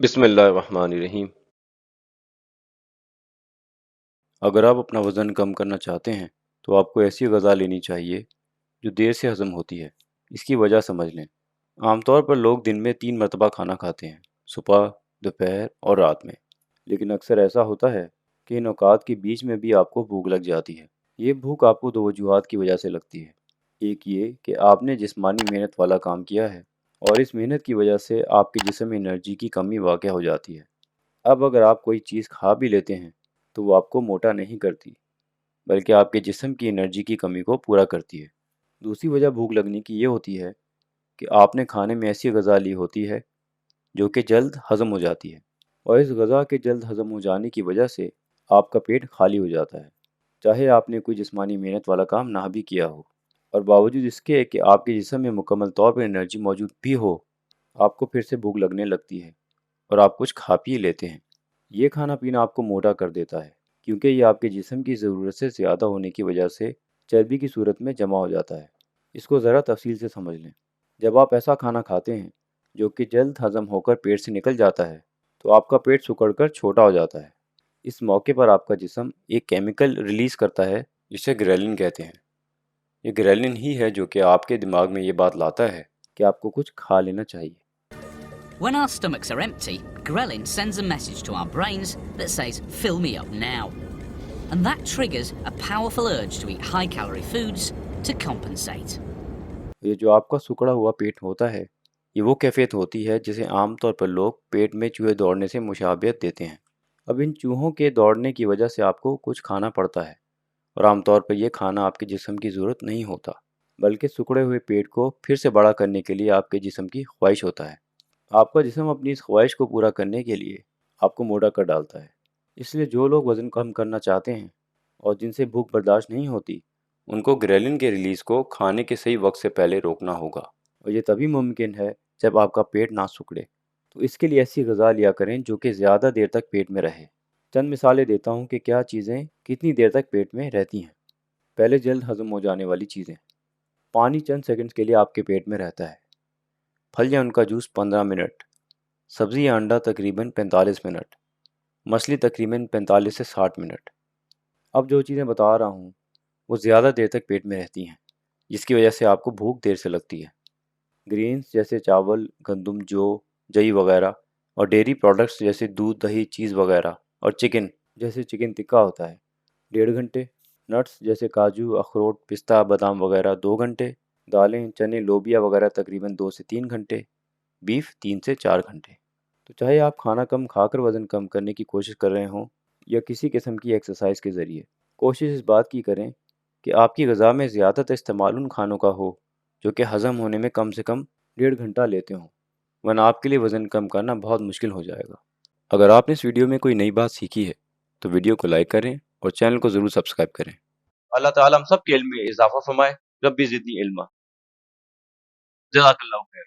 بسم اللہ الرحمن الرحیم۔ اگر آپ اپنا وزن کم کرنا چاہتے ہیں تو آپ کو ایسی غذا لینی چاہیے جو دیر سے ہضم ہوتی ہے۔ اس کی وجہ سمجھ لیں۔ عام طور پر لوگ دن میں 3 مرتبہ کھانا کھاتے ہیں، صبح، دوپہر اور رات میں۔ لیکن اکثر ایسا ہوتا ہے کہ ان اوقات کے بیچ میں بھی آپ کو بھوک لگ جاتی ہے۔ یہ بھوک آپ کو دو وجوہات کی وجہ سے لگتی ہے۔ ایک یہ کہ آپ نے جسمانی محنت والا کام کیا ہے اور اس محنت کی وجہ سے آپ کے جسم میں انرجی کی کمی واقع ہو جاتی ہے۔ اب اگر آپ کوئی چیز کھا بھی لیتے ہیں تو وہ آپ کو موٹا نہیں کرتی، بلکہ آپ کے جسم کی انرجی کی کمی کو پورا کرتی ہے۔ دوسری وجہ بھوک لگنے کی یہ ہوتی ہے کہ آپ نے کھانے میں ایسی غذا لی ہوتی ہے جو کہ جلد ہضم ہو جاتی ہے، اور اس غذا کے جلد ہضم ہو جانے کی وجہ سے آپ کا پیٹ خالی ہو جاتا ہے، چاہے آپ نے کوئی جسمانی محنت والا کام نہ بھی کیا ہو۔ اور باوجود اس کے کہ آپ کے جسم میں مکمل طور پر انرجی موجود بھی ہو، آپ کو پھر سے بھوک لگنے لگتی ہے اور آپ کچھ کھا پی لیتے ہیں۔ یہ کھانا پینا آپ کو موٹا کر دیتا ہے، کیونکہ یہ آپ کے جسم کی ضرورت سے زیادہ ہونے کی وجہ سے چربی کی صورت میں جمع ہو جاتا ہے۔ اس کو ذرا تفصیل سے سمجھ لیں۔ جب آپ ایسا کھانا کھاتے ہیں جو کہ جلد ہضم ہو کر پیٹ سے نکل جاتا ہے تو آپ کا پیٹ سکڑ کر چھوٹا ہو جاتا ہے۔ اس موقع پر آپ کا جسم ایک کیمیکل ریلیز کرتا ہے جسے گریلن کہتے ہیں۔ یہ گریلن ہی ہے جو کہ آپ کے دماغ میں یہ بات لاتا ہے کہ آپ کو کچھ کھا لینا چاہیے۔ When our stomachs are empty, ghrelin sends a message to our brains that says, "Fill me up now." And that triggers a powerful urge to eat high-calorie foods to compensate. یہ جو آپ کا سکڑا ہوا پیٹ ہوتا ہے، یہ وہ کیفیت ہوتی ہے جسے عام طور پر لوگ پیٹ میں چوہے دوڑنے سے مشابہت دیتے ہیں۔ اب ان چوہوں کے دوڑنے کی وجہ سے آپ کو کچھ کھانا پڑتا ہے، اور عام طور پر یہ کھانا آپ کے جسم کی ضرورت نہیں ہوتا، بلکہ سکڑے ہوئے پیٹ کو پھر سے بڑا کرنے کے لیے آپ کے جسم کی خواہش ہوتا ہے۔ آپ کا جسم اپنی اس خواہش کو پورا کرنے کے لیے آپ کو موٹا کر ڈالتا ہے۔ اس لیے جو لوگ وزن کم کرنا چاہتے ہیں اور جن سے بھوک برداشت نہیں ہوتی، ان کو گریلن کے ریلیز کو کھانے کے صحیح وقت سے پہلے روکنا ہوگا، اور یہ تبھی ممکن ہے جب آپ کا پیٹ نہ سکڑے۔ تو اس کے لیے ایسی غذا لیا کریں جو کہ زیادہ دیر تک پیٹ میں رہے۔ چند مثالیں دیتا ہوں کہ کیا چیزیں کتنی دیر تک پیٹ میں رہتی ہیں۔ پہلے جلد ہضم ہو جانے والی چیزیں۔ پانی چند سیکنڈز کے لیے آپ کے پیٹ میں رہتا ہے۔ پھل یا ان کا جوس 15 منٹ۔ سبزی یا انڈا تقریباً 45 منٹ۔ مچھلی تقریباً 45 سے 60 منٹ۔ اب جو چیزیں بتا رہا ہوں وہ زیادہ دیر تک پیٹ میں رہتی ہیں، جس کی وجہ سے آپ کو بھوک دیر سے لگتی ہے۔ گرینز جیسے چاول، گندم، جئی وغیرہ، اور ڈیری پروڈکٹس جیسے دودھ، دہی، چیز وغیرہ، اور چکن جیسے چکن ٹکا ہوتا ہے 1.5 گھنٹے۔ نٹس جیسے کاجو، اخروٹ، پستہ، بادام وغیرہ 2 گھنٹے۔ دالیں، چنے، لوبیا وغیرہ تقریباً 2 سے 3 گھنٹے۔ بیف 3 سے 4 گھنٹے۔ تو چاہے آپ کھانا کم کھا کر وزن کم کرنے کی کوشش کر رہے ہوں یا کسی قسم کی ایکسرسائز کے ذریعے، کوشش اس بات کی کریں کہ آپ کی غذا میں زیادہ تر استعمال ان کھانوں کا ہو جو کہ ہضم ہونے میں کم سے کم 1.5 گھنٹہ لیتے ہوں، ورنہ آپ کے لیے وزن کم کرنا بہت مشکل ہو جائے گا۔ اگر آپ نے اس ویڈیو میں کوئی نئی بات سیکھی ہے تو ویڈیو کو لائک کریں اور چینل کو ضرور سبسکرائب کریں۔ اللہ تعالیٰ ہم سب کے علم میں اضافہ فرمائے۔ ربی زدنی علما۔ جزاک اللہ خیر۔